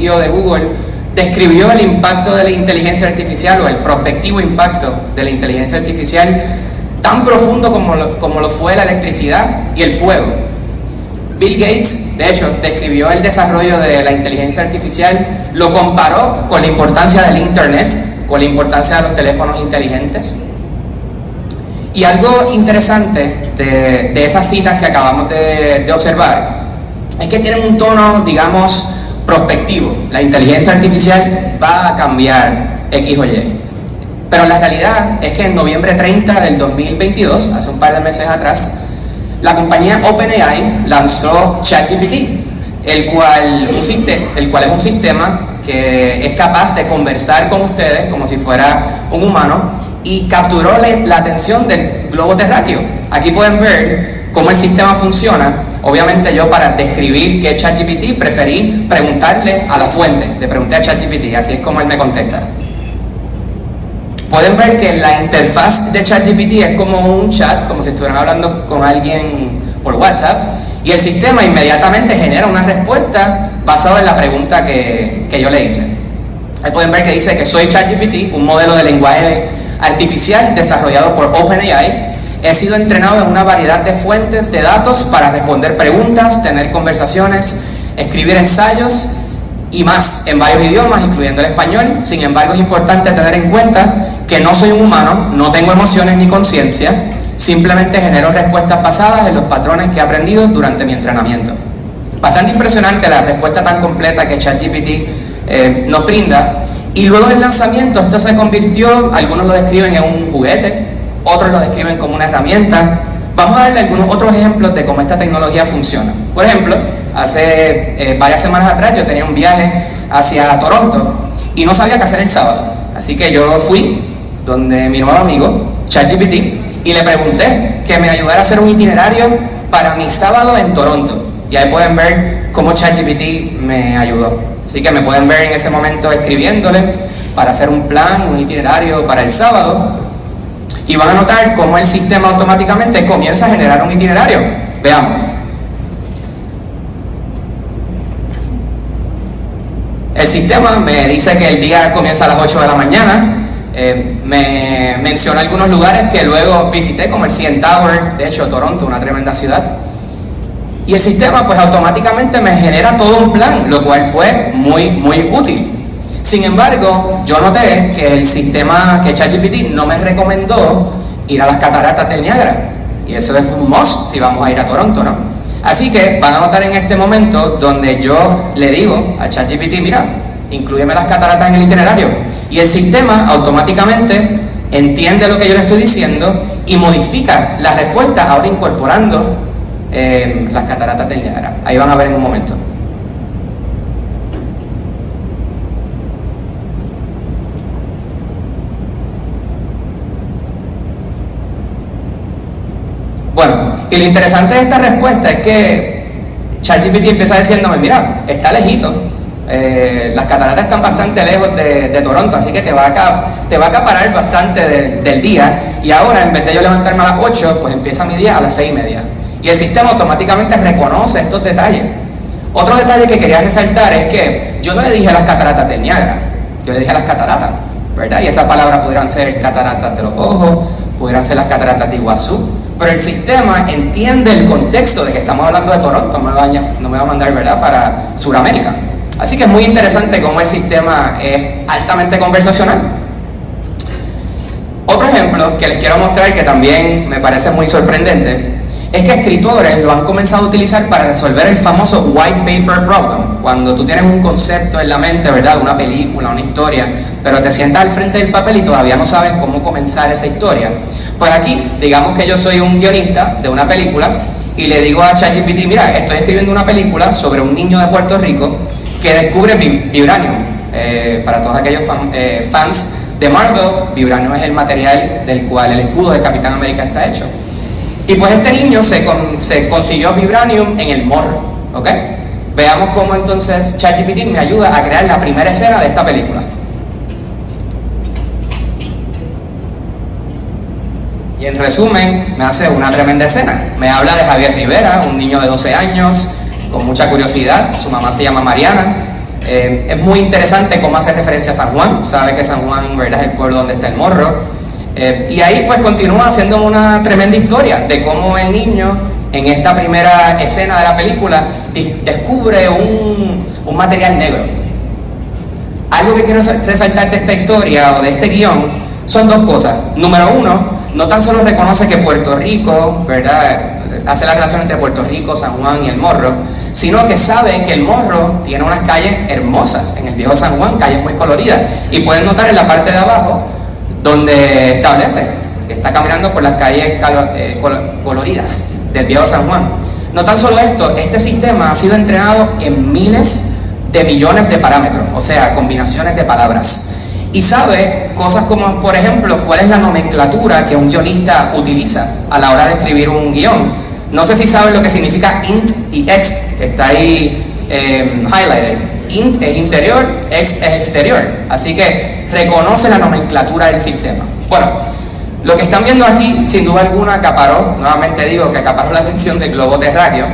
CEO de Google, describió el impacto de la inteligencia artificial o el prospectivo impacto de la inteligencia artificial tan profundo como lo fue la electricidad y el fuego. Bill Gates, de hecho, describió el desarrollo de la inteligencia artificial, lo comparó con la importancia del Internet, con la importancia de los teléfonos inteligentes. Y algo interesante de esas citas que acabamos de observar es que tienen un tono, digamos, prospectivo. La inteligencia artificial va a cambiar X o Y. Pero la realidad es que en noviembre 30 del 2022, hace un par de meses atrás, la compañía OpenAI lanzó ChatGPT, el cual es un sistema que es capaz de conversar con ustedes como si fuera un humano y capturó la atención del globo terráqueo. Aquí pueden ver cómo el sistema funciona. Obviamente yo, para describir qué es ChatGPT, preferí preguntarle a la fuente. Le pregunté a ChatGPT, así es como él me contesta. Pueden ver que la interfaz de ChatGPT es como un chat, como si estuvieran hablando con alguien por WhatsApp, y el sistema inmediatamente genera una respuesta basada en la pregunta que yo le hice. Ahí pueden ver que dice que soy ChatGPT, un modelo de lenguaje artificial desarrollado por OpenAI. He sido entrenado en una variedad de fuentes de datos para responder preguntas, tener conversaciones, escribir ensayos y más en varios idiomas, incluyendo el español. Sin embargo, es importante tener en cuenta que no soy un humano, no tengo emociones ni conciencia, simplemente genero respuestas basadas en los patrones que he aprendido durante mi entrenamiento. Bastante impresionante la respuesta tan completa que ChatGPT nos brinda. Y luego del lanzamiento esto se convirtió, algunos lo describen en un juguete, otros lo describen como una herramienta. Vamos a darle algunos otros ejemplos de cómo esta tecnología funciona. Por ejemplo, hace varias semanas atrás yo tenía un viaje hacia Toronto y no sabía qué hacer el sábado. Así que yo fui donde mi nuevo amigo, ChatGPT, y le pregunté que me ayudara a hacer un itinerario para mi sábado en Toronto. Y ahí pueden ver cómo ChatGPT me ayudó. Así que me pueden ver en ese momento escribiéndole para hacer un plan, un itinerario para el sábado. Y van a notar cómo el sistema automáticamente comienza a generar un itinerario. Veamos. El sistema me dice que el día comienza a las 8 de la mañana. Me menciona algunos lugares que luego visité, como el CN Tower, de hecho Toronto, una tremenda ciudad. Y el sistema pues automáticamente me genera todo un plan, lo cual fue muy útil. Sin embargo, yo noté que el sistema, que ChatGPT no me recomendó ir a las cataratas del Niágara. Y eso es un must si vamos a ir a Toronto, ¿no? Así que van a notar en este momento donde yo le digo a ChatGPT, mira, inclúyeme las cataratas en el itinerario. Y el sistema automáticamente entiende lo que yo le estoy diciendo y modifica la respuesta, ahora incorporando las cataratas del Niágara. Ahí van a ver en un momento. Bueno, y lo interesante de esta respuesta es que ChatGPT empieza diciéndome, mira, está lejito, las cataratas están bastante lejos de Toronto, así que te va a acaparar bastante del día, y ahora en vez de yo levantarme a las 8, pues empieza mi día a las 6:30. Y el sistema automáticamente reconoce estos detalles. Otro detalle que quería resaltar es que yo no le dije las cataratas del Niágara, yo le dije las cataratas, ¿verdad? Y esas palabras pudieran ser cataratas de los ojos, pudieran ser las cataratas de Iguazú, pero el sistema entiende el contexto de que estamos hablando de Toronto, no me va a mandar, ¿verdad?, para Sudamérica. Así que es muy interesante cómo el sistema es altamente conversacional. Otro ejemplo que les quiero mostrar, que también me parece muy sorprendente, es que escritores lo han comenzado a utilizar para resolver el famoso white paper problem. Cuando tú tienes un concepto en la mente, ¿verdad?, una película, una historia, pero te sientas al frente del papel y todavía no sabes cómo comenzar esa historia. Pues aquí, digamos que yo soy un guionista de una película y le digo a ChatGPT, mira, estoy escribiendo una película sobre un niño de Puerto Rico que descubre vibranium. Para todos aquellos fans de Marvel, vibranium es el material del cual el escudo de Capitán América está hecho. Y pues este niño se consiguió vibranium en el morro, ¿ok? Veamos cómo entonces ChatGPT me ayuda a crear la primera escena de esta película. Y en resumen, me hace una tremenda escena. Me habla de Javier Rivera, un niño de 12 años, con mucha curiosidad. Su mamá se llama Mariana. Es muy interesante cómo hace referencia a San Juan, sabe que San Juan, ¿verdad?, es el pueblo donde está el morro. Y ahí pues continúa haciendo una tremenda historia de cómo el niño en esta primera escena de la película descubre un material negro. Algo que quiero resaltar de esta historia o de este guión son dos cosas. Número uno, no tan solo reconoce que Puerto Rico, ¿verdad?, hace la relación entre Puerto Rico, San Juan y el Morro, sino que sabe que el Morro tiene unas calles hermosas en el viejo San Juan, calles muy coloridas, y pueden notar en la parte de abajo donde establece que está caminando por las calles coloridas del viejo San Juan. No tan solo esto, este sistema ha sido entrenado en miles de millones de parámetros, o sea, combinaciones de palabras, y sabe cosas como, por ejemplo, cuál es la nomenclatura que un guionista utiliza a la hora de escribir un guión. No sé si saben lo que significa int y ext, que está ahí highlighted. Int es interior, ext es exterior, así que reconoce la nomenclatura del sistema. Bueno, lo que están viendo aquí, sin duda alguna, acaparó, nuevamente digo que acaparó la atención del globo terráqueo,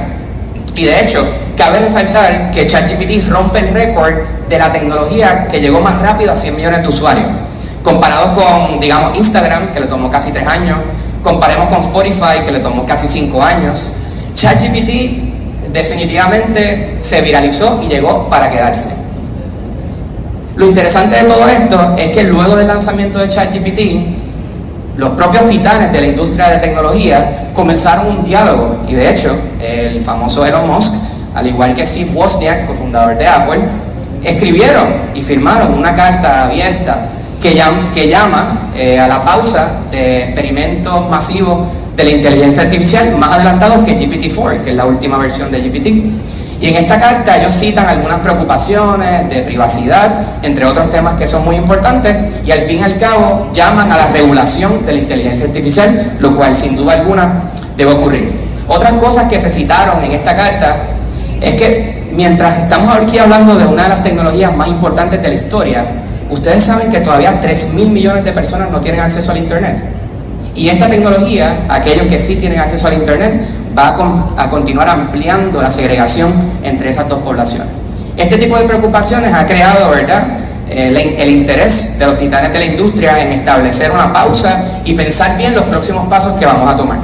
y de hecho, cabe resaltar que ChatGPT rompe el récord de la tecnología que llegó más rápido a 100 millones de usuarios, comparados con, digamos, Instagram, que le tomó casi 3 años, comparemos con Spotify, que le tomó casi 5 años. ChatGPT definitivamente se viralizó y llegó para quedarse. Lo interesante de todo esto es que luego del lanzamiento de ChatGPT, los propios titanes de la industria de tecnología comenzaron un diálogo, y de hecho, el famoso Elon Musk, al igual que Steve Wozniak, cofundador de Apple, escribieron y firmaron una carta abierta que llama a la pausa de experimentos masivos de la inteligencia artificial más adelantados que GPT-4, que es la última versión de GPT. Y en esta carta ellos citan algunas preocupaciones de privacidad, entre otros temas que son muy importantes, y al fin y al cabo llaman a la regulación de la inteligencia artificial, lo cual sin duda alguna debe ocurrir. Otras cosas que se citaron en esta carta es que mientras estamos aquí hablando de una de las tecnologías más importantes de la historia, ustedes saben que todavía 3.000 millones de personas no tienen acceso al Internet. Y esta tecnología, aquellos que sí tienen acceso al Internet, va a continuar ampliando la segregación entre esas dos poblaciones. Este tipo de preocupaciones ha creado, ¿verdad?, el interés de los titanes de la industria en establecer una pausa y pensar bien los próximos pasos que vamos a tomar.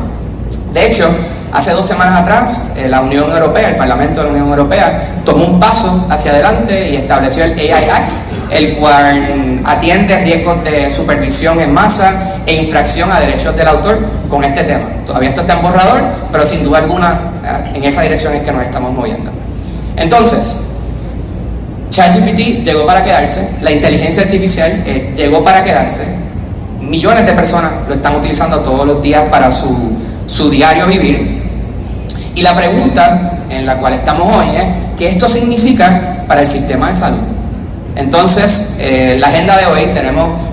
De hecho, hace 2 semanas atrás, la Unión Europea, el Parlamento de la Unión Europea, tomó un paso hacia adelante y estableció el AI Act, el cual atiende riesgos de supervisión en masa e infracción a derechos del autor con este tema. Todavía esto está en borrador, pero sin duda alguna en esa dirección es que nos estamos moviendo. Entonces, ChatGPT llegó para quedarse, la inteligencia artificial llegó para quedarse, millones de personas lo están utilizando todos los días para su diario vivir, y la pregunta en la cual estamos hoy es ¿qué esto significa para el sistema de salud? Entonces, la agenda de hoy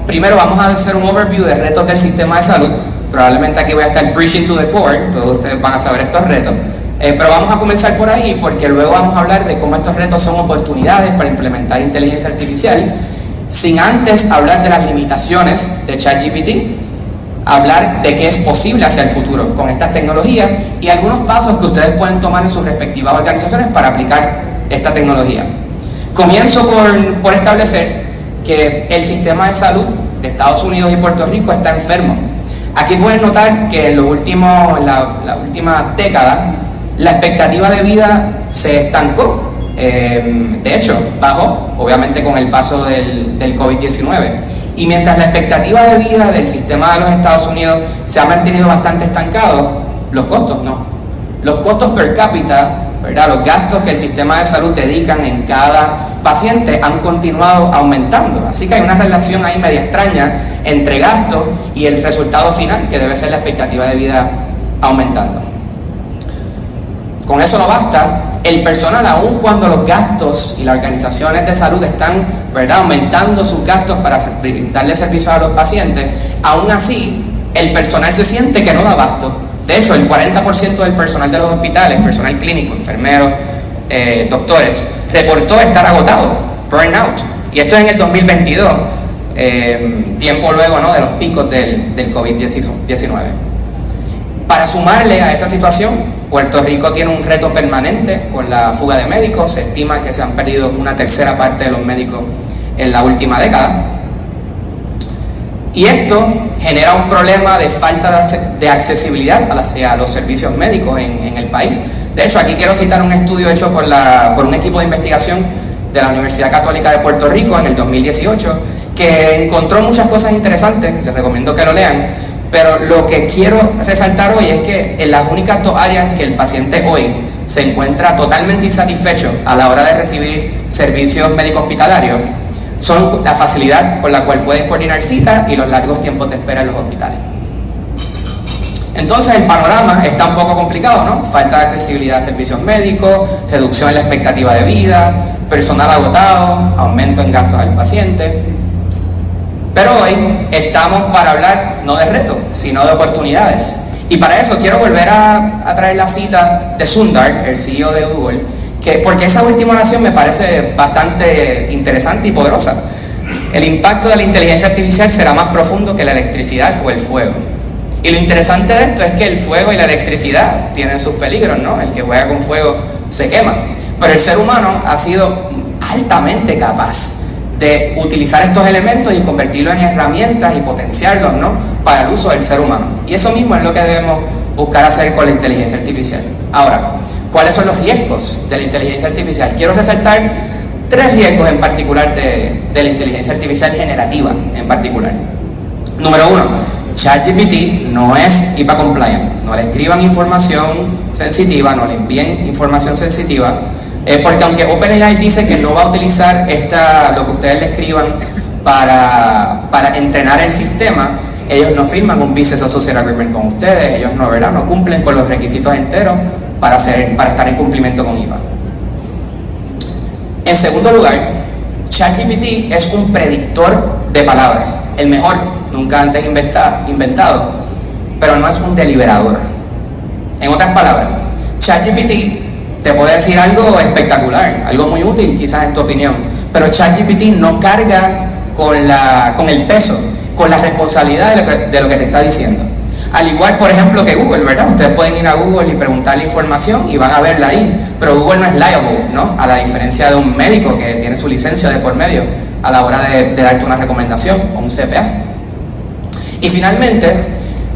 primero vamos a hacer un overview de retos del sistema de salud. Probablemente aquí voy a estar preaching to the core, todos ustedes van a saber estos retos, pero vamos a comenzar por ahí porque luego vamos a hablar de cómo estos retos son oportunidades para implementar inteligencia artificial, sin antes hablar de las limitaciones de ChatGPT, hablar de qué es posible hacia el futuro con estas tecnologías y algunos pasos que ustedes pueden tomar en sus respectivas organizaciones para aplicar esta tecnología. Comienzo por establecer que el sistema de salud de Estados Unidos y Puerto Rico está enfermo. Aquí pueden notar que en la última década la expectativa de vida se estancó. De hecho, bajó, obviamente con el paso del COVID-19. Y mientras la expectativa de vida del sistema de los Estados Unidos se ha mantenido bastante estancado, los costos no. Los costos per cápita, ¿verdad?, los gastos que el sistema de salud dedican en cada paciente han continuado aumentando. Así que hay una relación ahí media extraña entre gastos y el resultado final, que debe ser la expectativa de vida aumentando. Con eso no basta. El personal, aun cuando los gastos y las organizaciones de salud están, ¿verdad?, aumentando sus gastos para brindarle servicios a los pacientes, aún así el personal se siente que no da abasto. De hecho, el 40% del personal de los hospitales, personal clínico, enfermeros, doctores, reportó estar agotado, burnout. Y esto es en el 2022, tiempo luego, ¿no?, de los picos del COVID-19. Para sumarle a esa situación, Puerto Rico tiene un reto permanente con la fuga de médicos. Se estima que se han perdido una tercera parte de los médicos en la última década. Y esto genera un problema de falta de accesibilidad hacia los servicios médicos en el país. De hecho, aquí quiero citar un estudio hecho por un equipo de investigación de la Universidad Católica de Puerto Rico en el 2018, que encontró muchas cosas interesantes. Les recomiendo que lo lean, pero lo que quiero resaltar hoy es que en las únicas dos áreas que el paciente hoy se encuentra totalmente insatisfecho a la hora de recibir servicios médicos hospitalarios son la facilidad con la cual pueden coordinar citas y los largos tiempos de espera en los hospitales. Entonces el panorama está un poco complicado, ¿no? Falta de accesibilidad a servicios médicos, reducción en la expectativa de vida, personal agotado, aumento en gastos al paciente. Pero hoy estamos para hablar no de retos, sino de oportunidades. Y para eso quiero volver a traer la cita de Sundar, el CEO de Google, porque esa última oración me parece bastante interesante y poderosa. El impacto de la inteligencia artificial será más profundo que la electricidad o el fuego. Y lo interesante de esto es que el fuego y la electricidad tienen sus peligros, ¿no? El que juega con fuego se quema. Pero el ser humano ha sido altamente capaz de utilizar estos elementos y convertirlos en herramientas y potenciarlos, ¿no?, para el uso del ser humano. Y eso mismo es lo que debemos buscar hacer con la inteligencia artificial. Ahora, ¿cuáles son los riesgos de la inteligencia artificial? Quiero resaltar 3 riesgos en particular de la inteligencia artificial generativa en particular. Número 1, ChatGPT no es HIPAA compliant. No le escriban información sensitiva, no le envíen información sensitiva, porque aunque OpenAI dice que no va a utilizar lo que ustedes le escriban para entrenar el sistema, ellos no firman un Business Associate Agreement con ustedes, ellos no cumplen con los requisitos enteros para estar en cumplimiento con HIPAA. En segundo lugar, ChatGPT es un predictor de palabras, el mejor nunca antes inventado, pero no es un deliberador. En otras palabras, ChatGPT te puede decir algo espectacular, algo muy útil quizás en tu opinión, pero ChatGPT no carga con el peso, con la responsabilidad de lo que te está diciendo. Al igual, por ejemplo, que Google, ¿verdad? Ustedes pueden ir a Google y preguntarle información y van a verla ahí, pero Google no es liable, ¿no? A la diferencia de un médico que tiene su licencia de por medio a la hora de darte una recomendación o un CPA. Y finalmente,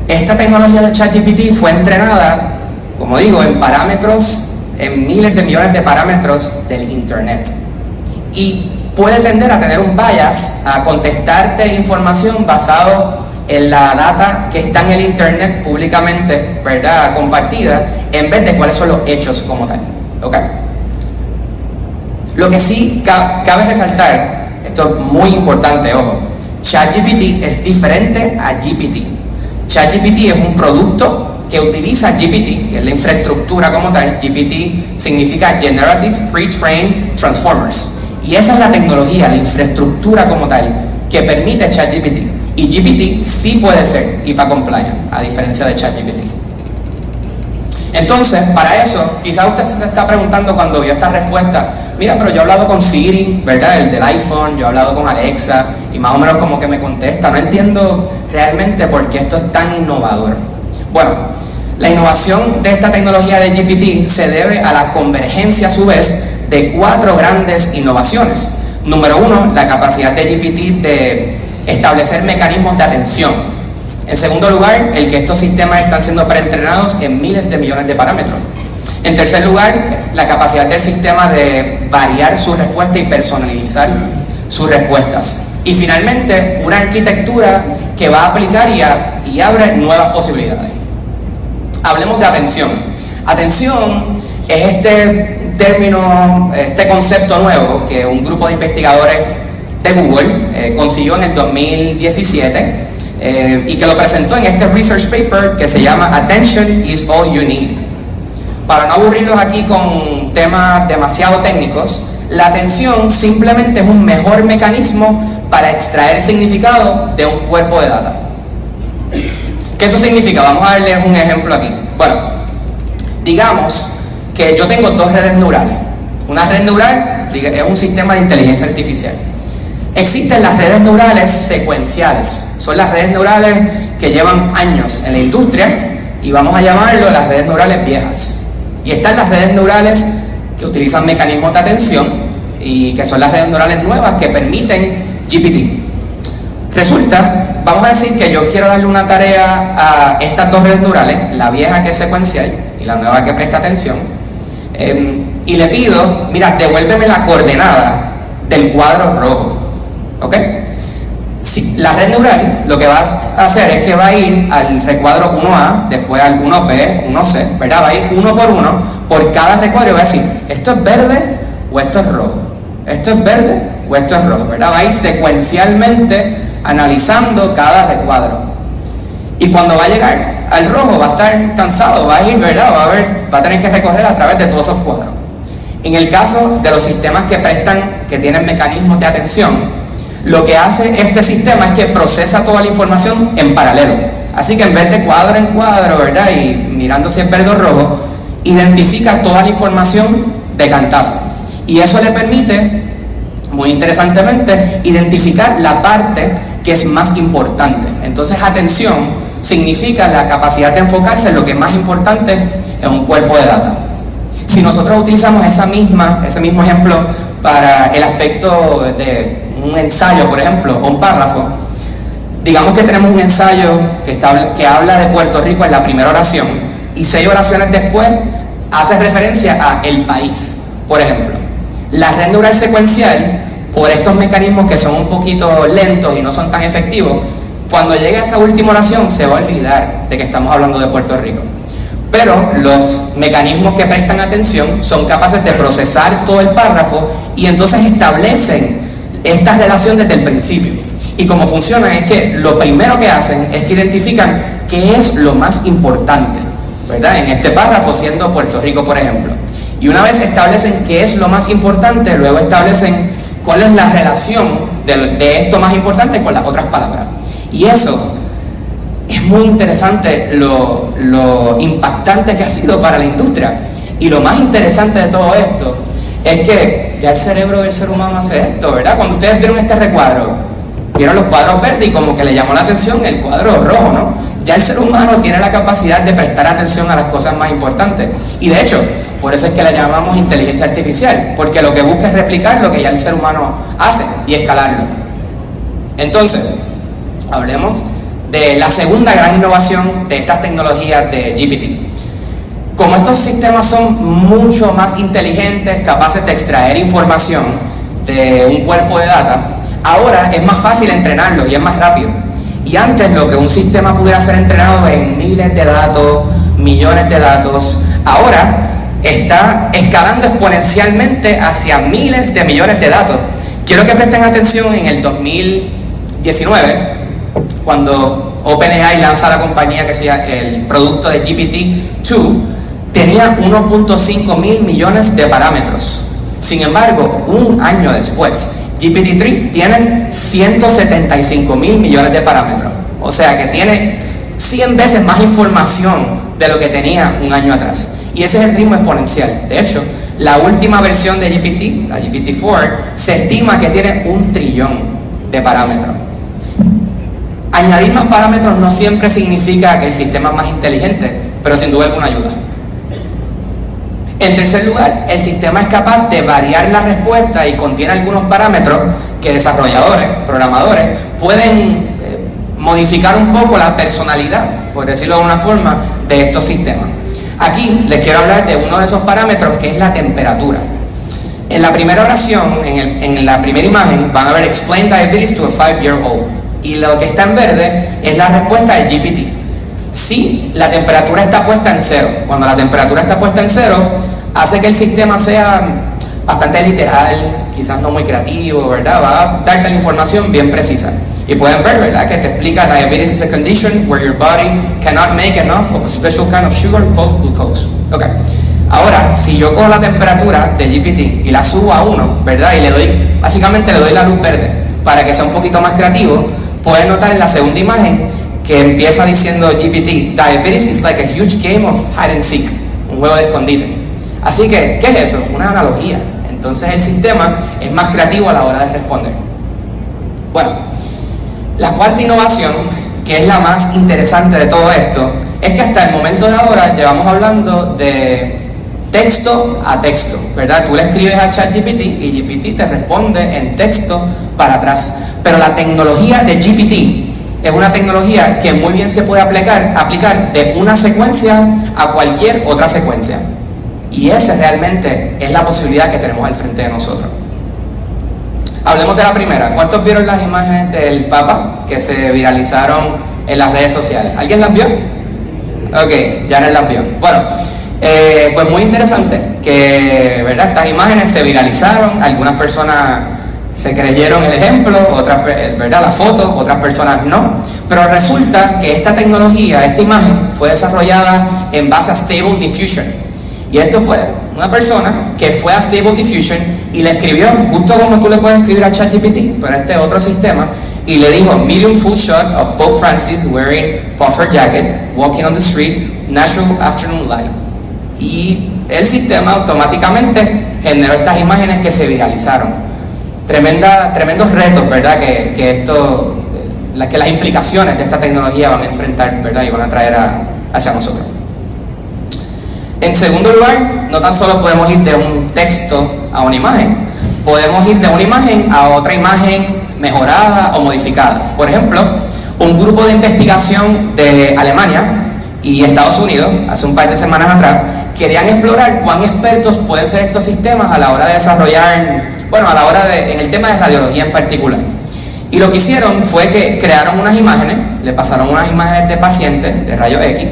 esta tecnología de ChatGPT fue entrenada, como digo, en miles de millones de parámetros del Internet. Y puede tender a tener un bias, a contestarte información basado en la data que está en el Internet públicamente, ¿verdad?, compartida, en vez de cuáles son los hechos como tal. ¿Okay? Lo que sí cabe resaltar, esto es muy importante, ojo, ChatGPT es diferente a GPT. ChatGPT es un producto que utiliza GPT, que es la infraestructura como tal. GPT significa Generative Pre-trained Transformers. Y esa es la tecnología, la infraestructura como tal, que permite ChatGPT. Y GPT sí puede ser HIPAA compliant, a diferencia de ChatGPT. Entonces, para eso, quizás usted se está preguntando cuando vio esta respuesta, mira, pero yo he hablado con Siri, ¿verdad?, el del iPhone, yo he hablado con Alexa, y más o menos como que me contesta, no entiendo realmente por qué esto es tan innovador. Bueno, la innovación de esta tecnología de GPT se debe a la convergencia, a su vez, de 4 grandes innovaciones. Número 1, la capacidad de GPT de establecer mecanismos de atención. En segundo lugar, el que estos sistemas están siendo preentrenados en miles de millones de parámetros. En tercer lugar, la capacidad del sistema de variar su respuesta y personalizar sus respuestas. Y finalmente, una arquitectura que va a aplicar y abre nuevas posibilidades. Hablemos de atención. Atención es este término, este concepto nuevo que un grupo de investigadores de Google consiguió en el 2017 y que lo presentó en este research paper que se llama Attention is all you need. Para no aburrirlos aquí con temas demasiado técnicos, la atención simplemente es un mejor mecanismo para extraer significado de un cuerpo de data. ¿Qué eso significa? Vamos a darles un ejemplo aquí. Bueno, digamos que yo tengo 2 redes neurales. Una red neural es un sistema de inteligencia artificial. Existen las redes neurales secuenciales. Son las redes neurales que llevan años en la industria y vamos a llamarlo las redes neurales viejas. Y están las redes neurales que utilizan mecanismos de atención y que son las redes neurales nuevas que permiten GPT. Resulta, vamos a decir que yo quiero darle una tarea a estas dos redes neurales, la vieja que es secuencial y la nueva que presta atención, y le pido, mira, devuélveme la coordenada del cuadro rojo, ¿ok? Si, la red neural lo que va a hacer es que va a ir al recuadro 1A, después al 1B, 1C, ¿verdad? Va a ir uno por cada recuadro y va a decir, ¿esto es verde o esto es rojo? ¿Esto es verde o esto es rojo? ¿Verdad? Va a ir secuencialmente analizando cada recuadro. Y cuando va a llegar al rojo va a estar cansado, va a ir, ¿verdad? Va a tener que recorrer a través de todos esos cuadros. En el caso de los sistemas que tienen mecanismos de atención, lo que hace este sistema es que procesa toda la información en paralelo. Así que en vez de cuadro en cuadro, ¿verdad? Y mirando si es verde o rojo, identifica toda la información de cantazo. Y eso le permite, muy interesantemente, identificar la parte que es más importante. Entonces, atención significa la capacidad de enfocarse en lo que es más importante en un cuerpo de data. Si nosotros utilizamos ese mismo ejemplo para el aspecto de un ensayo, por ejemplo, o un párrafo, digamos que tenemos un ensayo que habla de Puerto Rico en la primera oración y 6 oraciones después hace referencia a el país, por ejemplo. La red neural secuencial, por estos mecanismos que son un poquito lentos y no son tan efectivos, cuando llegue a esa última oración se va a olvidar de que estamos hablando de Puerto Rico. Pero los mecanismos que prestan atención son capaces de procesar todo el párrafo y entonces establecen esta relación desde el principio. Y cómo funciona es que lo primero que hacen es que identifican qué es lo más importante, ¿verdad? En este párrafo, siendo Puerto Rico, por ejemplo. Y una vez establecen qué es lo más importante, luego establecen cuál es la relación de esto más importante con las otras palabras. Y eso es muy interesante, lo impactante que ha sido para la industria. Y lo más interesante de todo esto es que ya el cerebro del ser humano hace esto, ¿verdad? Cuando ustedes vieron este recuadro, vieron los cuadros verdes y como que le llamó la atención el cuadro rojo, ¿no? Ya el ser humano tiene la capacidad de prestar atención a las cosas más importantes. Y de hecho, por eso es que la llamamos inteligencia artificial, porque lo que busca es replicar lo que ya el ser humano hace y escalarlo. Entonces, hablemos de la segunda gran innovación de estas tecnologías de GPT. Como estos sistemas son mucho más inteligentes, capaces de extraer información de un cuerpo de data, ahora es más fácil entrenarlos y es más rápido. Y antes lo que un sistema pudiera ser entrenado en miles de datos, millones de datos, ahora está escalando exponencialmente hacia miles de millones de datos. Quiero que presten atención en el 2019, cuando OpenAI lanza la compañía que sea el producto de GPT-2, tenía 1.5 mil millones de parámetros. Sin embargo, un año después, GPT-3 tiene 175 mil millones de parámetros. O sea que tiene 100 veces más información de lo que tenía un año atrás. Y ese es el ritmo exponencial. De hecho, la última versión de GPT, la GPT-4, se estima que tiene 1 trillón de parámetros. Añadir más parámetros no siempre significa que el sistema es más inteligente, pero sin duda alguna ayuda. En tercer lugar, el sistema es capaz de variar la respuesta y contiene algunos parámetros que desarrolladores, programadores, pueden modificar un poco la personalidad, por decirlo de una forma, de estos sistemas. Aquí les quiero hablar de uno de esos parámetros, que es la temperatura. En la primera oración, en la primera imagen, van a ver explain diabetes to a 5-year-old. Y lo que está en verde es la respuesta del GPT. Si la temperatura está puesta en 0, cuando la temperatura está puesta en 0, hace que el sistema sea bastante literal, quizás no muy creativo, ¿verdad? Va a darte la información bien precisa. Y pueden ver, ¿verdad?, que te explica diabetes is a condition where your body cannot make enough of a special kind of sugar called glucose. Ok. Ahora, si yo cojo la temperatura de GPT y la subo a 1, ¿verdad? Y básicamente le doy la luz verde para que sea un poquito más creativo, pueden notar en la segunda imagen que empieza diciendo GPT, diabetes is like a huge game of hide and seek, un juego de escondite. Así que, ¿qué es eso? Una analogía. Entonces el sistema es más creativo a la hora de responder. Bueno, la cuarta innovación, que es la más interesante de todo esto, es que hasta el momento de ahora llevamos hablando de texto a texto, ¿verdad? Tú le escribes a ChatGPT y GPT te responde en texto para atrás. Pero la tecnología de GPT es una tecnología que muy bien se puede aplicar de una secuencia a cualquier otra secuencia. Y esa realmente es la posibilidad que tenemos al frente de nosotros. Hablemos de la primera. ¿Cuántos vieron las imágenes del Papa que se viralizaron en las redes sociales? ¿Alguien las vio? Ok, ya no las vio. Bueno, pues muy interesante que, ¿verdad?, estas imágenes se viralizaron. Algunas personas se creyeron el ejemplo, otras, ¿verdad?, la foto, otras personas no. Pero resulta que esta tecnología, esta imagen, fue desarrollada en base a Stable Diffusion. Y esto fue una persona que fue a Stable Diffusion y le escribió, justo como tú le puedes escribir a ChatGPT, pero este otro sistema, y le dijo, medium full shot of Pope Francis wearing puffer jacket, walking on the street, natural afternoon light. Y el sistema automáticamente generó estas imágenes que se viralizaron. Tremendos retos, ¿verdad?, que las implicaciones de esta tecnología van a enfrentar, ¿verdad?, y van a traer hacia nosotros. En segundo lugar, no tan solo podemos ir de un texto a una imagen, podemos ir de una imagen a otra imagen mejorada o modificada. Por ejemplo, un grupo de investigación de Alemania y Estados Unidos, hace un par de semanas atrás, querían explorar cuán expertos pueden ser estos sistemas a la hora de desarrollar, en el tema de radiología en particular. Y lo que hicieron fue que crearon unas imágenes, le pasaron unas imágenes de pacientes de rayos X,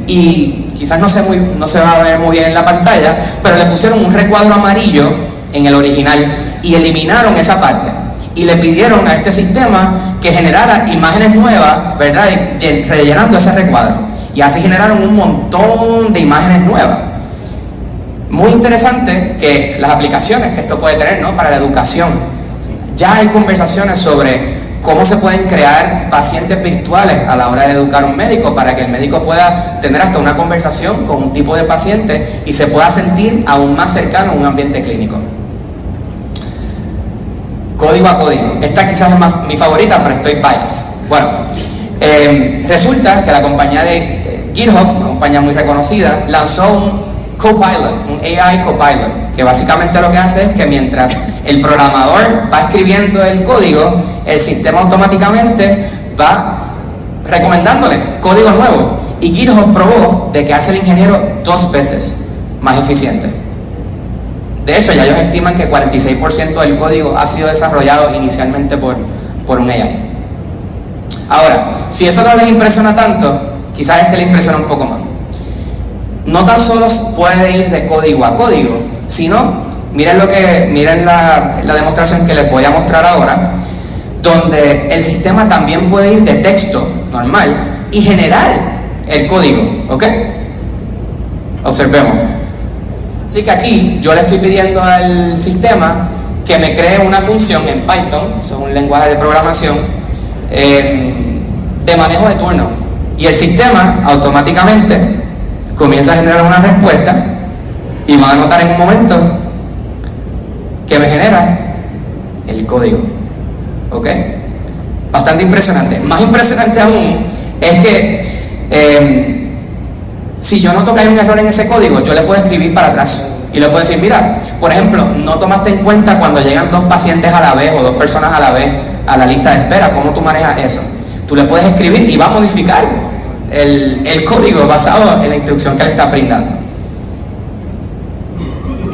y quizás no se va a ver muy bien en la pantalla, pero le pusieron un recuadro amarillo en el original y eliminaron esa parte. Y le pidieron a este sistema que generara imágenes nuevas, ¿verdad?, rellenando ese recuadro. Y así generaron un montón de imágenes nuevas. Muy interesante que las aplicaciones que esto puede tener, ¿no?, para la educación. Ya hay conversaciones sobre cómo se pueden crear pacientes virtuales a la hora de educar a un médico para que el médico pueda tener hasta una conversación con un tipo de paciente y se pueda sentir aún más cercano a un ambiente clínico. Código a código. Esta quizás es mi favorita, pero estoy biased. Bueno, resulta que la compañía de GitHub, una compañía muy reconocida, lanzó un Copilot, un AI Copilot, que básicamente lo que hace es que mientras el programador va escribiendo el código, el sistema automáticamente va recomendándole código nuevo. Y GitHub probó de que hace el ingeniero 2 veces más eficiente. De hecho, ya ellos estiman que 46% del código ha sido desarrollado inicialmente por un AI. Ahora, si eso no les impresiona tanto, quizás es que les impresiona un poco más. No tan solo puede ir de código a código, sino, miren la demostración que les voy a mostrar ahora, donde el sistema también puede ir de texto normal y generar el código, ¿ok? Observemos. Así que aquí yo le estoy pidiendo al sistema que me cree una función en Python, eso es un lenguaje de programación, de manejo de turno. Y el sistema automáticamente comienza a generar una respuesta y van a notar en un momento que me genera el código. ¿Ok? Bastante impresionante. Más impresionante aún es que si yo noto que hay un error en ese código, yo le puedo escribir para atrás y le puedo decir, mira, por ejemplo, no tomaste en cuenta cuando llegan 2 pacientes a la vez o 2 personas a la vez a la lista de espera. ¿Cómo tú manejas eso? Tú le puedes escribir y va a modificar el código basado en la instrucción que le está brindando.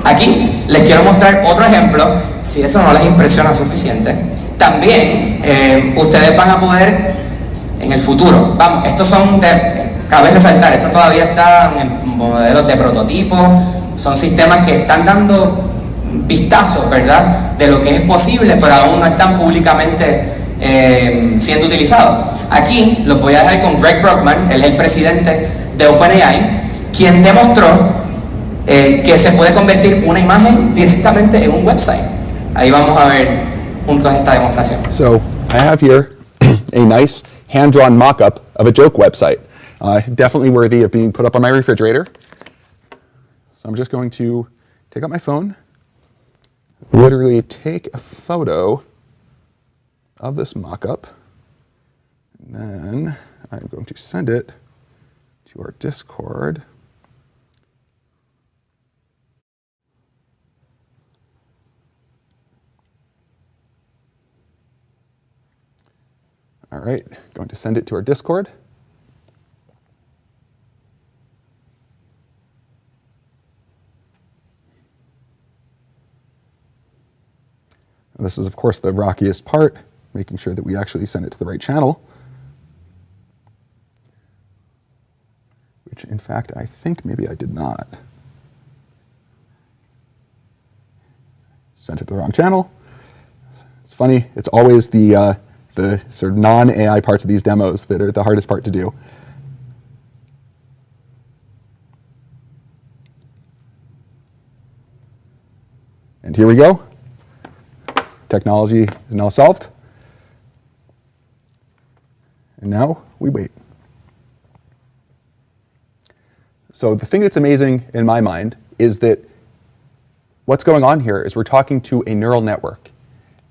Aquí les quiero mostrar otro ejemplo. Si eso no les impresiona suficiente, también ustedes van a poder en el futuro, estos son cabe resaltar, esto todavía está en modelos de prototipo, son sistemas que están dando vistazos, ¿verdad?, de lo que es posible, pero aún no están públicamente siendo utilizados. Aquí los voy a dejar con Greg Brockman, él es el presidente de OpenAI, quien demostró que se puede convertir una imagen directamente en un website. Ahí vamos a ver juntos esta demostración. So I have here a nice hand-drawn mock-up of a joke website. Definitely worthy of being put up on my refrigerator. So I'm just going to take out my phone, literally take a photo of this mock-up, and then I'm going to send it to our Discord. All right, going to send it to our Discord. And this is, of course, the rockiest part, making sure that we actually send it to the right channel. Which, in fact, I think maybe I did not. Sent it to the wrong channel. It's funny, it's always the sort of non-AI parts of these demos that are the hardest part to do. And here we go. Technology is now solved. And now we wait. So the thing that's amazing in my mind is that what's going on here is we're talking to a neural network.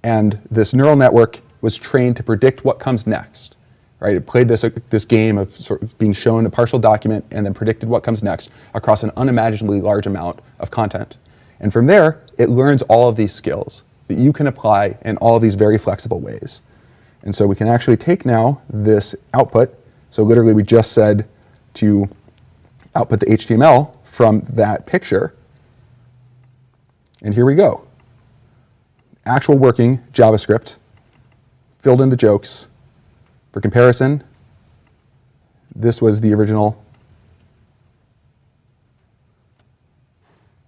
And this neural network was trained to predict what comes next. Right? It played this game of sort of being shown a partial document and then predicted what comes next across an unimaginably large amount of content. And from there, it learns all of these skills that you can apply in all of these very flexible ways. And so we can actually take now this output. So literally we just said to output the HTML from that picture. And here we go. Actual working JavaScript, filled in the jokes. For comparison, this was the original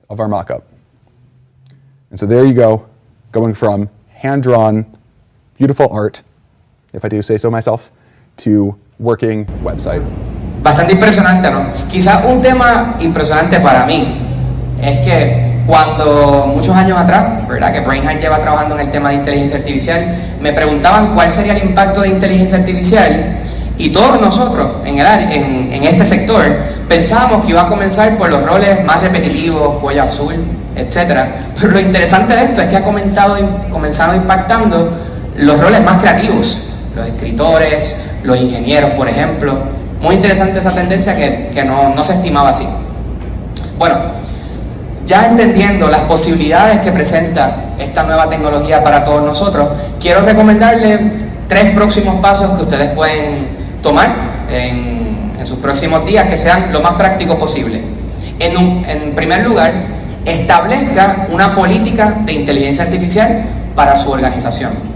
of our mockup. And so there you go, going from hand-drawn, beautiful art, if I do say so myself, to working website. Bastante impresionante, ¿no? Quizás un tema impresionante para mí es que cuando muchos años atrás, ¿verdad?, que Brainhack lleva trabajando en el tema de inteligencia artificial, me preguntaban cuál sería el impacto de inteligencia artificial y todos nosotros en este sector pensábamos que iba a comenzar por los roles más repetitivos, cuello azul, etc. Pero lo interesante de esto es que ha comenzado impactando los roles más creativos, los escritores, los ingenieros, por ejemplo. Muy interesante esa tendencia que no se estimaba así. Bueno, ya entendiendo las posibilidades que presenta esta nueva tecnología para todos nosotros, quiero recomendarles 3 próximos pasos que ustedes pueden tomar en sus próximos días, que sean lo más prácticos posible. En primer lugar, establezca una política de inteligencia artificial para su organización.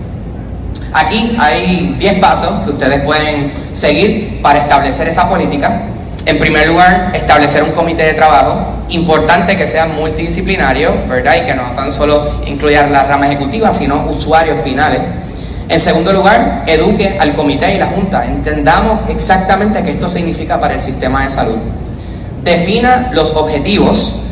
Aquí hay 10 pasos que ustedes pueden seguir para establecer esa política. En primer lugar, establecer un comité de trabajo, importante que sea multidisciplinario, ¿verdad? Y que no tan solo incluya la rama ejecutiva, sino usuarios finales. En segundo lugar, eduque al comité y la junta. Entendamos exactamente qué esto significa para el sistema de salud. Defina los objetivos.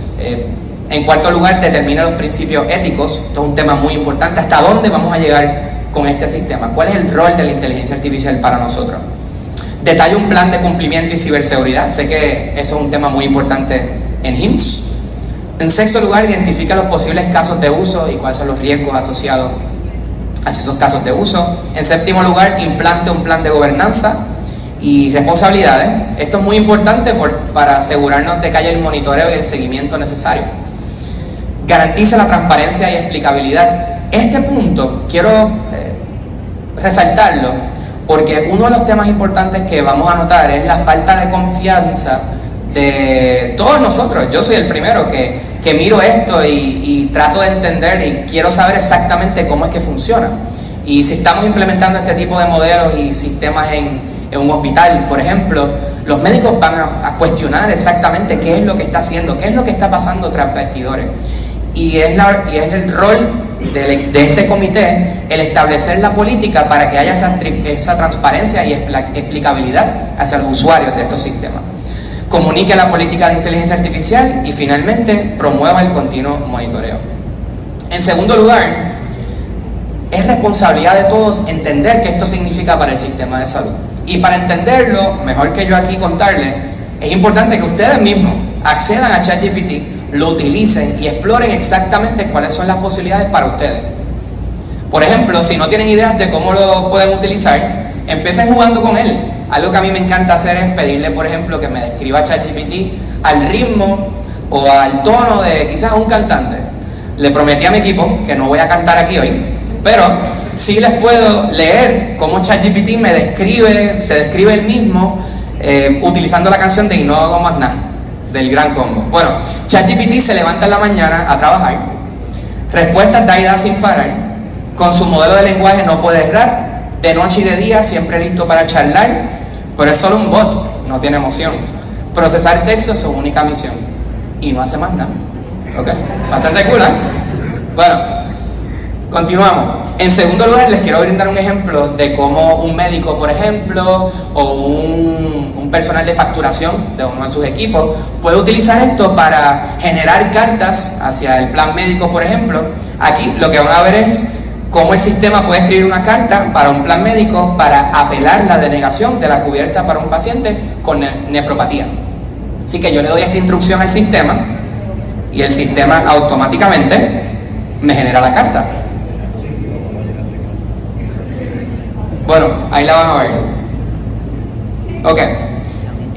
En cuarto lugar, determina los principios éticos. Esto es un tema muy importante. ¿Hasta dónde vamos a llegar con este sistema? ¿Cuál es el rol de la inteligencia artificial para nosotros? Detalla un plan de cumplimiento y ciberseguridad. Sé que eso es un tema muy importante en HIMSS. En sexto lugar, identifica los posibles casos de uso y cuáles son los riesgos asociados a esos casos de uso. En séptimo lugar, implante un plan de gobernanza y responsabilidades. Esto es muy importante para asegurarnos de que haya el monitoreo y el seguimiento necesario. Garantiza la transparencia y explicabilidad. Este punto quiero resaltarlo porque uno de los temas importantes que vamos a notar es la falta de confianza de todos nosotros. Yo soy el primero que miro esto y trato de entender y quiero saber exactamente cómo es que funciona. Y si estamos implementando este tipo de modelos y sistemas en un hospital, por ejemplo, los médicos van a cuestionar exactamente qué es lo que está haciendo, qué es lo que está pasando tras bastidores. Y es el rol de este comité el establecer la política para que haya esa transparencia y explicabilidad hacia los usuarios de estos sistemas. Comunique la política de inteligencia artificial y finalmente promueva el continuo monitoreo. En segundo lugar, es responsabilidad de todos entender qué esto significa para el sistema de salud. Y para entenderlo, mejor que yo aquí contarles, es importante que ustedes mismos accedan a ChatGPT, lo utilicen y exploren exactamente cuáles son las posibilidades para ustedes. Por ejemplo, si no tienen ideas de cómo lo pueden utilizar, empiecen jugando con él. algo que a mí me encanta hacer es pedirle, por ejemplo, que me describa ChatGPT al ritmo o al tono de quizás un cantante. Le prometí a mi equipo que no voy a cantar aquí hoy, pero sí les puedo leer cómo ChatGPT se describe él mismo utilizando la canción de Y no hago más nada, del Gran Combo. Bueno, ChatGPT se levanta en la mañana a trabajar, respuestas da y da sin parar, con su modelo de lenguaje no puede errar, de noche y de día siempre listo para charlar, pero es solo un bot, no tiene emoción. Procesar texto es su única misión y no hace más nada. Ok, bastante cool, ¿eh? Bueno, continuamos. En segundo lugar, les quiero brindar un ejemplo de cómo un médico, por ejemplo, o un personal de facturación de uno de sus equipos puede utilizar esto para generar cartas hacia el plan médico, por ejemplo. Aquí lo que van a ver es cómo el sistema puede escribir una carta para un plan médico para apelar la denegación de la cubierta para un paciente con nefropatía. Así que yo le doy esta instrucción al sistema y el sistema automáticamente me genera la carta. Bueno, ahí la van a ver. Ok,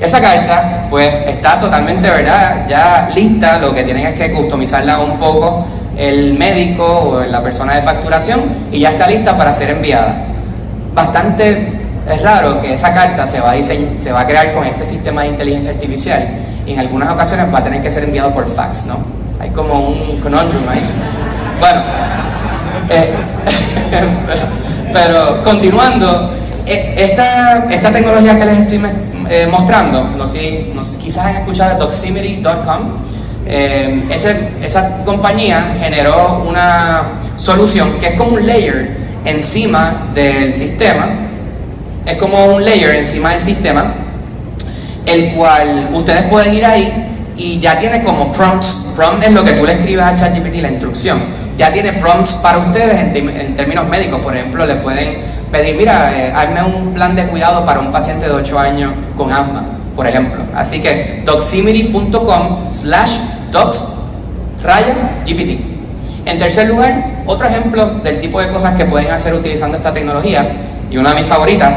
esa carta pues está totalmente, ¿verdad?, ya lista. Lo que tienen es que customizarla un poco el médico o la persona de facturación y ya está lista para ser enviada. Bastante es raro que esa carta se va a crear con este sistema de inteligencia artificial y en algunas ocasiones va a tener que ser enviado por fax, ¿no? Hay como un conundrum ahí. Bueno, pero continuando, esta tecnología que les estoy mostrando, quizás han escuchado de Doximity.com. Esa compañía generó una solución que es como un layer encima del sistema. Es como un layer encima del sistema, el cual ustedes pueden ir ahí y ya tiene como prompts. Prompt es lo que tú le escribes a ChatGPT, la instrucción. Ya tiene prompts para ustedes en términos médicos. Por ejemplo, le pueden pedir, mira, hazme un plan de cuidado para un paciente de 8 años con asma, por ejemplo. Así que doximity.com/docs-GPT. En tercer lugar, otro ejemplo del tipo de cosas que pueden hacer utilizando esta tecnología, y una de mis favoritas,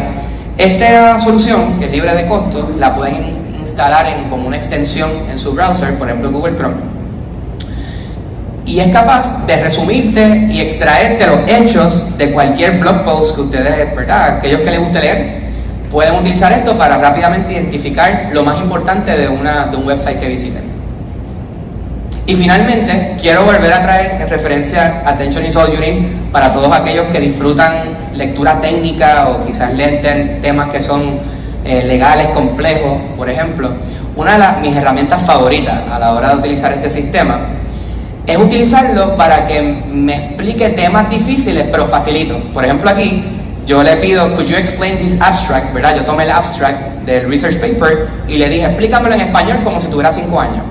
esta solución, que es libre de costo, la pueden instalar como una extensión en su browser, por ejemplo Google Chrome. Y es capaz de resumirte y extraerte los hechos de cualquier blog post que ustedes, ¿verdad?, aquellos que les guste leer, pueden utilizar esto para rápidamente identificar lo más importante de un website que visiten. Y finalmente, quiero volver a traer en referencia Attention is all you need para todos aquellos que disfrutan lectura técnica o quizás leen temas que son legales, complejos, por ejemplo. Una de mis herramientas favoritas a la hora de utilizar este sistema es utilizarlo para que me explique temas difíciles pero facilito. Por ejemplo, aquí yo le pido, could you explain this abstract, ¿verdad? Yo tomé el abstract del research paper y le dije, explícamelo en español como si tuviera 5 años.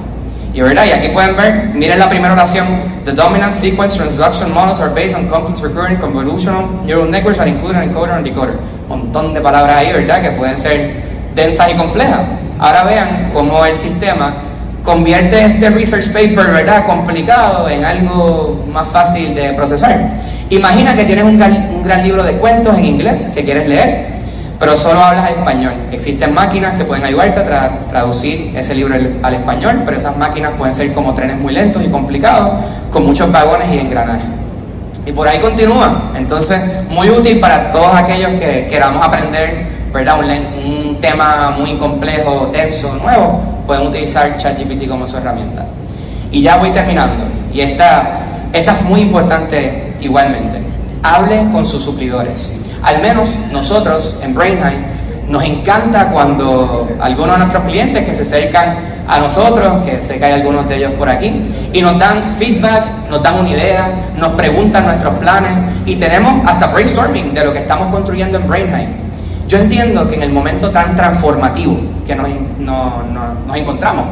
Y verdad, y aquí pueden ver, miren la primera oración. The dominant sequence transduction models are based on complex recurrent convolutional neural networks that include an encoder and decoder. Un montón de palabras ahí, ¿verdad?, que pueden ser densas y complejas. Ahora vean cómo el sistema convierte este research paper, ¿verdad?, complicado en algo más fácil de procesar. Imagina que tienes un gran libro de cuentos en inglés que quieres leer, pero solo hablas español. Existen máquinas que pueden ayudarte a traducir ese libro al español, pero esas máquinas pueden ser como trenes muy lentos y complicados, con muchos vagones y engranajes. Y por ahí continúa. Entonces, muy útil para todos aquellos que queramos aprender, ¿verdad?, un tema muy complejo, denso, nuevo, pueden utilizar ChatGPT como su herramienta. Y ya voy terminando. Y esta es muy importante igualmente. Hable con sus suplidores. Al menos nosotros en Brainhive nos encanta cuando algunos de nuestros clientes que se acercan a nosotros, que sé que hay algunos de ellos por aquí, y nos dan feedback, nos dan una idea, nos preguntan nuestros planes y tenemos hasta brainstorming de lo que estamos construyendo en Brainhive. Yo entiendo que en el momento tan transformativo que nos encontramos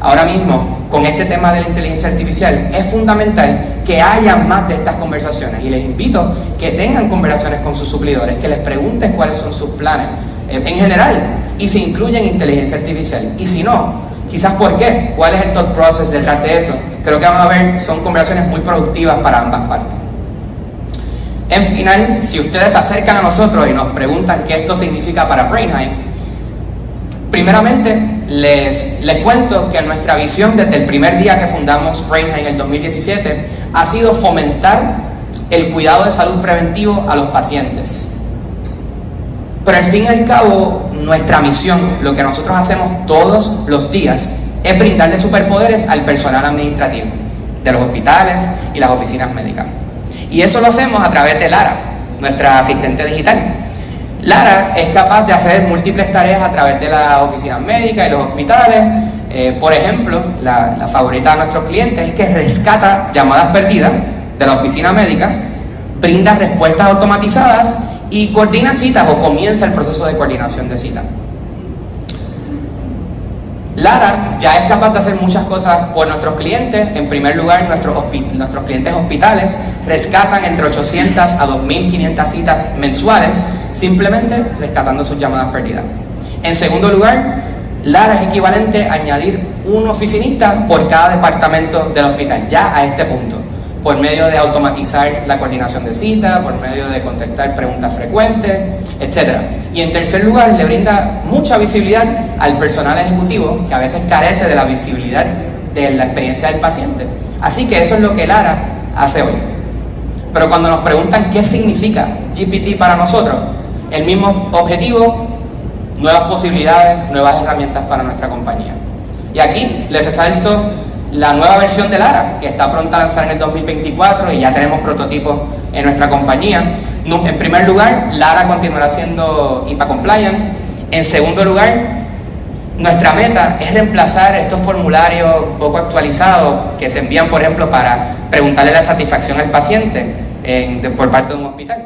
ahora mismo con este tema de la inteligencia artificial, es fundamental que haya más de estas conversaciones y les invito que tengan conversaciones con sus suplidores, que les pregunten cuáles son sus planes en general y si incluyen inteligencia artificial y si no, quizás por qué, cuál es el thought process detrás de eso. Creo que van a ver, son conversaciones muy productivas para ambas partes. En final, si ustedes se acercan a nosotros y nos preguntan qué esto significa para Brainhive, Primeramente, les cuento que nuestra visión desde el primer día que fundamos Brainhide en el 2017 ha sido fomentar el cuidado de salud preventivo a los pacientes. Pero al fin y al cabo, nuestra misión, lo que nosotros hacemos todos los días, es brindarle superpoderes al personal administrativo de los hospitales y las oficinas médicas. Y eso lo hacemos a través de Lara, nuestra asistente digital. Lara es capaz de hacer múltiples tareas a través de las oficinas médicas y los hospitales. Por ejemplo, la favorita de nuestros clientes es que rescata llamadas perdidas de la oficina médica, brinda respuestas automatizadas y coordina citas o comienza el proceso de coordinación de citas. Lara ya es capaz de hacer muchas cosas por nuestros clientes. En primer lugar, nuestros clientes hospitales rescatan entre 800 a 2.500 citas mensuales, simplemente rescatando sus llamadas perdidas. En segundo lugar, Lara es equivalente a añadir un oficinista por cada departamento del hospital, ya a este punto, por medio de automatizar la coordinación de citas, por medio de contestar preguntas frecuentes, etc. Y en tercer lugar, le brinda mucha visibilidad al personal ejecutivo, que a veces carece de la visibilidad de la experiencia del paciente. Así que eso es lo que Lara hace hoy. Pero cuando nos preguntan qué significa GPT para nosotros, el mismo objetivo, nuevas posibilidades, nuevas herramientas para nuestra compañía. Y aquí les resalto la nueva versión de Lara, que está pronta a lanzar en el 2024 y ya tenemos prototipos en nuestra compañía. En primer lugar, Lara continuará siendo HIPAA compliant. En segundo lugar, nuestra meta es reemplazar estos formularios poco actualizados que se envían, por ejemplo, para preguntarle la satisfacción al paciente por parte de un hospital.